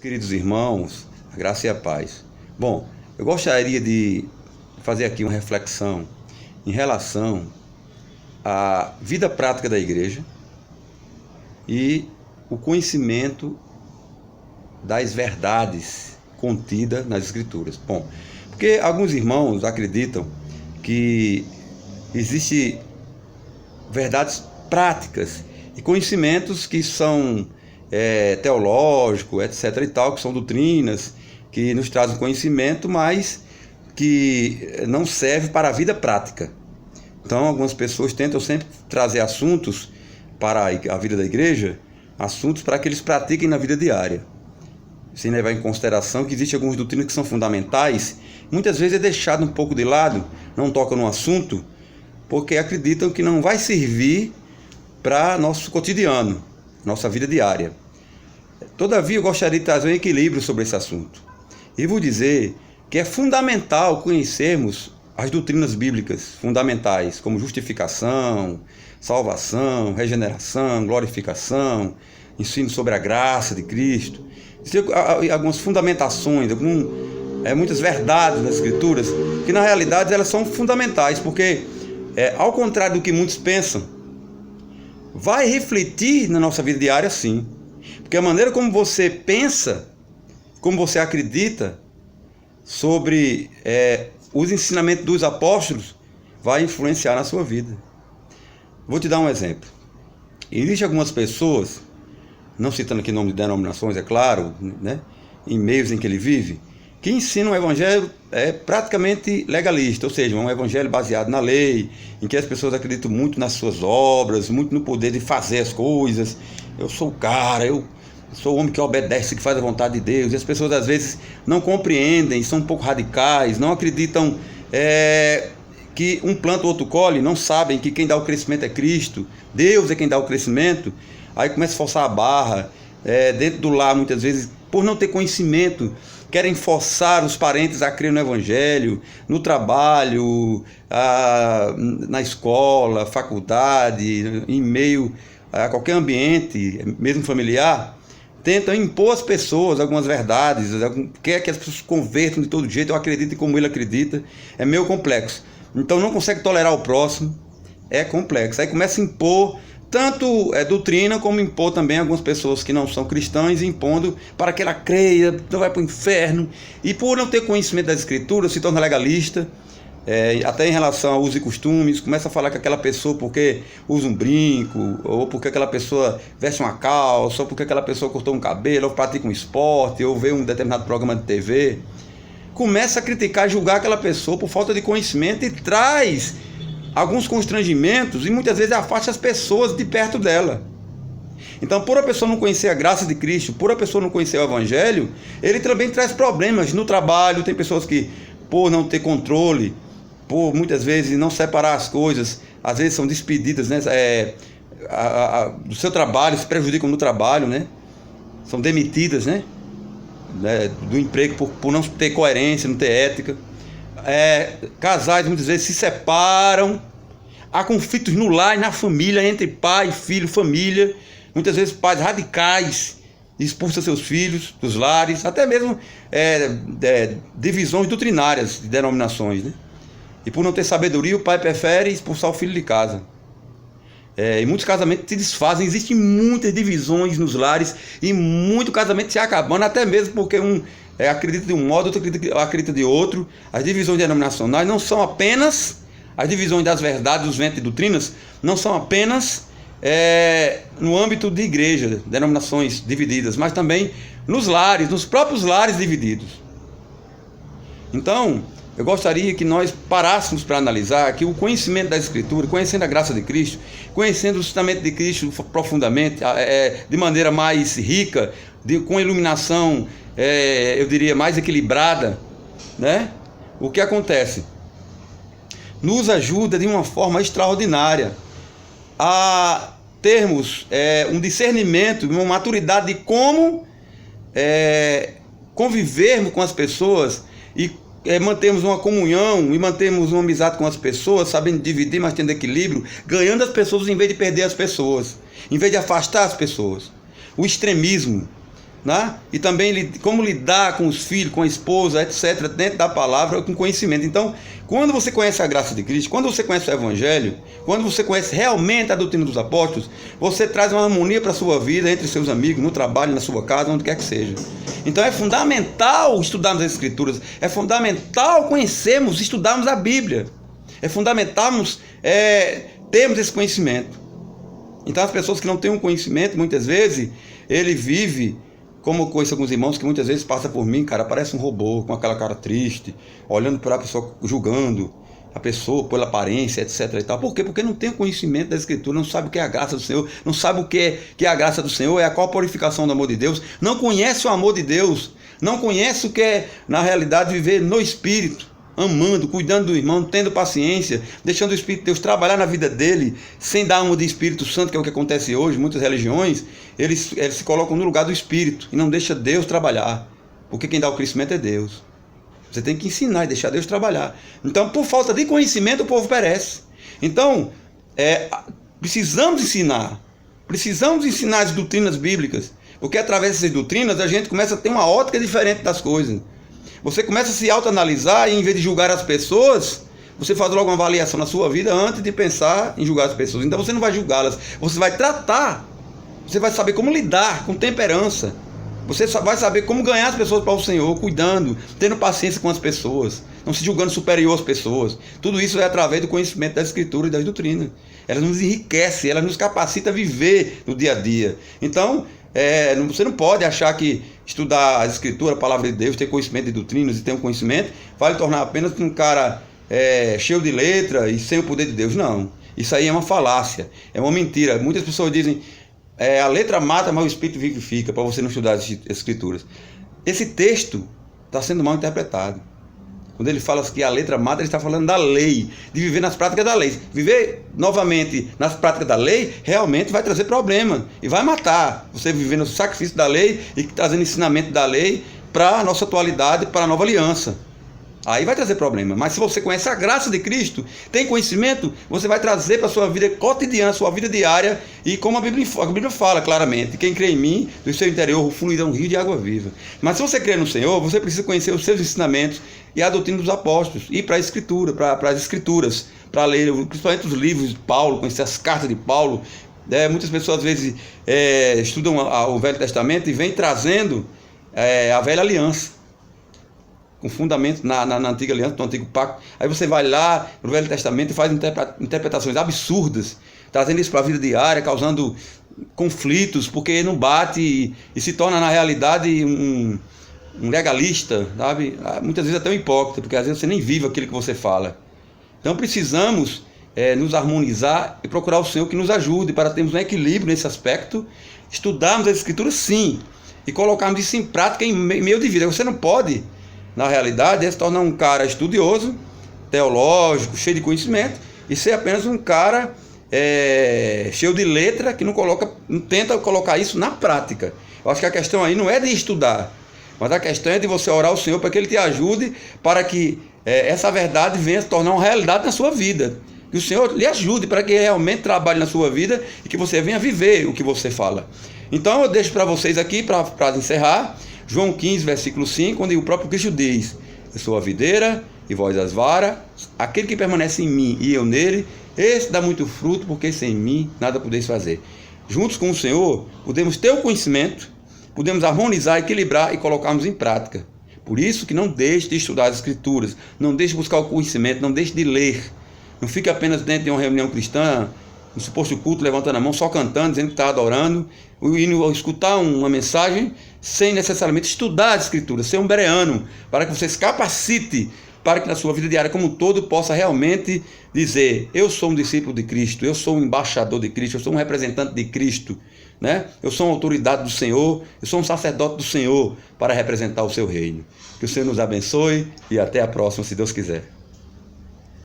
Queridos irmãos, a graça e a paz. Bom, eu gostaria de fazer aqui uma reflexão em relação à vida prática da igreja e o conhecimento das verdades contidas nas Escrituras. Bom, porque alguns irmãos acreditam que existem verdades práticas e conhecimentos que são teológico, etc. e tal, que são doutrinas que nos trazem conhecimento, mas que não serve para a vida prática. Então, algumas pessoas tentam sempre trazer assuntos para a vida da igreja, assuntos para que eles pratiquem na vida diária, sem levar em consideração que existem algumas doutrinas que são fundamentais, muitas vezes é deixado um pouco de lado, não tocam no assunto, porque acreditam que não vai servir para nosso cotidiano, nossa vida diária. Todavia, eu gostaria de trazer um equilíbrio sobre esse assunto. E vou dizer que é fundamental conhecermos as doutrinas bíblicas fundamentais, como justificação, salvação, regeneração, glorificação, ensino sobre a graça de Cristo. Existem algumas fundamentações, muitas verdades das Escrituras, que na realidade elas são fundamentais, porque, ao contrário do que muitos pensam, vai refletir na nossa vida diária, sim. Porque a maneira como você pensa, como você acredita sobre os ensinamentos dos apóstolos, vai influenciar na sua vida. Vou te dar um exemplo. Existem algumas pessoas, não citando aqui nome de denominações, é claro, né, em meios em que ele vive, que ensinam um evangelho praticamente legalista, ou seja, um evangelho baseado na lei, em que as pessoas acreditam muito nas suas obras, muito no poder de fazer as coisas. Eu sou o cara, eu sou o homem que obedece, que faz a vontade de Deus. E as pessoas às vezes não compreendem, são um pouco radicais, não acreditam que um planta o outro colhe, não sabem que quem dá o crescimento é Cristo, Deus é quem dá o crescimento. Aí começa a forçar a barra, dentro do lar muitas vezes, por não ter conhecimento, querem forçar os parentes a crer no evangelho, no trabalho, na escola, faculdade, em meio a qualquer ambiente, mesmo familiar, tentam impor às pessoas algumas verdades, quer que as pessoas convertam de todo jeito, eu acredito como ele acredita, é meio complexo. Então não consegue tolerar o próximo, é complexo. Aí começa a impor tanto doutrina, como impor também algumas pessoas que não são cristãs, impondo para que ela creia, não vai para o inferno, e por não ter conhecimento das Escrituras, se torna legalista, até em relação a usos e costumes, começa a falar que aquela pessoa porque usa um brinco, ou porque aquela pessoa veste uma calça, ou porque aquela pessoa cortou um cabelo, ou pratica um esporte, ou vê um determinado programa de TV, começa a criticar, julgar aquela pessoa por falta de conhecimento e traz alguns constrangimentos e muitas vezes afasta as pessoas de perto dela. Então, por a pessoa não conhecer a graça de Cristo, por a pessoa não conhecer o Evangelho, ele também traz problemas no trabalho. Tem pessoas que, por não ter controle, por muitas vezes não separar as coisas, às vezes são despedidas, né, do seu trabalho, se prejudicam no trabalho, né, são demitidas, né, do emprego por não ter coerência, não ter ética. Casais muitas vezes se separam, há conflitos no lar e na família, entre pai, filho, família, muitas vezes pais radicais expulsam seus filhos dos lares, até mesmo divisões doutrinárias de denominações, né? E por não ter sabedoria, o pai prefere expulsar o filho de casa. E muitos casamentos se desfazem, existem muitas divisões nos lares e muito casamento se acabando, até mesmo porque acredita de um modo, outro acredita de outro. As divisões denominacionais não são apenas, as divisões das verdades, dos ventos e doutrinas, não são apenas no âmbito de igreja, denominações divididas, mas também nos lares, nos próprios lares divididos. Então, eu gostaria que nós parássemos para analisar que o conhecimento das Escrituras, conhecendo a graça de Cristo, conhecendo o ensinamento de Cristo profundamente, de maneira mais rica, com iluminação, eu diria, mais equilibrada, né? O que acontece? Nos ajuda de uma forma extraordinária a termos um discernimento, uma maturidade de como convivermos com as pessoas e mantermos uma comunhão e mantermos uma amizade com as pessoas, sabendo dividir, mas tendo equilíbrio, ganhando as pessoas em vez de perder as pessoas, em vez de afastar as pessoas. O extremismo, né? E também como lidar com os filhos, com a esposa, etc., dentro da palavra, com conhecimento. Então, quando você conhece a graça de Cristo, quando você conhece o Evangelho, quando você conhece realmente a doutrina dos apóstolos, você traz uma harmonia para a sua vida, entre seus amigos, no trabalho, na sua casa, onde quer que seja. Então é fundamental estudarmos as Escrituras, é fundamental conhecermos, estudarmos a Bíblia, é fundamental termos esse conhecimento. Então as pessoas que não têm um conhecimento, muitas vezes, ele vive, como eu conheço alguns irmãos que muitas vezes passa por mim, cara, parece um robô, com aquela cara triste, olhando para a pessoa, julgando a pessoa pela aparência, etc. e tal. Por quê? Porque não tem o conhecimento da Escritura, não sabe o que é a graça do Senhor, não sabe o que é a graça do Senhor, qual a purificação do amor de Deus, não conhece o amor de Deus, não conhece o que é, na realidade, viver no Espírito, amando, cuidando do irmão, tendo paciência, deixando o Espírito de Deus trabalhar na vida dele, sem dar uma de Espírito Santo, que é o que acontece hoje. Muitas religiões, eles se colocam no lugar do Espírito e não deixam Deus trabalhar, porque quem dá o crescimento é Deus. Você tem que ensinar e deixar Deus trabalhar. Então, por falta de conhecimento, o povo perece. Então, precisamos ensinar as doutrinas bíblicas, porque através dessas doutrinas a gente começa a ter uma ótica diferente das coisas. Você começa a se autoanalisar e, em vez de julgar as pessoas, você faz logo uma avaliação na sua vida antes de pensar em julgar as pessoas. Então você não vai julgá-las, você vai tratar, você vai saber como lidar com temperança, você vai saber como ganhar as pessoas para o Senhor, cuidando, tendo paciência com as pessoas, não se julgando superior às pessoas. Tudo isso é através do conhecimento da Escritura e das doutrinas. Elas nos enriquecem, elas nos capacitam a viver no dia a dia. Então, você não pode achar que estudar as Escrituras, a palavra de Deus, ter conhecimento de doutrinas e ter um conhecimento, vai lhe tornar apenas um cara cheio de letra e sem o poder de Deus. Não, isso aí é uma falácia, é uma mentira. Muitas pessoas dizem, a letra mata, mas o Espírito vivifica, para você não estudar as Escrituras. Esse texto está sendo mal interpretado. Quando ele fala que a letra mata, ele está falando da lei, de viver nas práticas da lei. Viver novamente nas práticas da lei realmente vai trazer problema e vai matar. Você viver no sacrifício da lei e trazendo ensinamento da lei para a nossa atualidade, para a nova aliança. Aí vai trazer problema. Mas se você conhece a graça de Cristo, tem conhecimento, você vai trazer para a sua vida cotidiana, sua vida diária, e como a Bíblia fala claramente, quem crê em mim, do seu interior fluirá um rio de água viva. Mas se você crê no Senhor, você precisa conhecer os seus ensinamentos e a doutrina dos apóstolos, ir para a Escritura, para as Escrituras, para ler principalmente os livros de Paulo, conhecer as cartas de Paulo. Muitas pessoas às vezes estudam o Velho Testamento e vêm trazendo a velha aliança, com fundamento na antiga aliança, no antigo pacto. Aí você vai lá no Velho Testamento e faz interpretações absurdas, trazendo isso para a vida diária, causando conflitos, porque não bate e se torna na realidade um legalista, sabe? Muitas vezes até um hipócrita, porque às vezes você nem vive aquilo que você fala. Então precisamos nos harmonizar e procurar o Senhor que nos ajude para termos um equilíbrio nesse aspecto, estudarmos as Escrituras sim, e colocarmos isso em prática em meio de vida. Você não pode, na realidade, se tornar um cara estudioso, teológico, cheio de conhecimento, e ser apenas um cara cheio de letra, que não tenta colocar isso na prática. Eu acho que a questão aí não é de estudar, mas a questão é de você orar ao Senhor para que Ele te ajude, para que essa verdade venha se tornar uma realidade na sua vida. Que o Senhor lhe ajude para que realmente trabalhe na sua vida e que você venha viver o que você fala. Então eu deixo para vocês aqui, para encerrar, João 15, versículo 5, onde o próprio Cristo diz: eu sou a videira e vós as varas, aquele que permanece em mim e eu nele, esse dá muito fruto, porque sem mim nada podeis fazer. Juntos com o Senhor, podemos ter o conhecimento, podemos harmonizar, equilibrar e colocarmos em prática. Por isso que não deixe de estudar as Escrituras, não deixe de buscar o conhecimento, não deixe de ler. Não fique apenas dentro de uma reunião cristã, no suposto culto, levantando a mão, só cantando, dizendo que está adorando, e escutar uma mensagem sem necessariamente estudar as Escrituras, ser um bereano, para que você se capacite, para que na sua vida diária como um todo possa realmente dizer: eu sou um discípulo de Cristo, eu sou um embaixador de Cristo, eu sou um representante de Cristo, né? Eu sou uma autoridade do Senhor, eu sou um sacerdote do Senhor para representar o seu reino. Que o Senhor nos abençoe e até a próxima, se Deus quiser.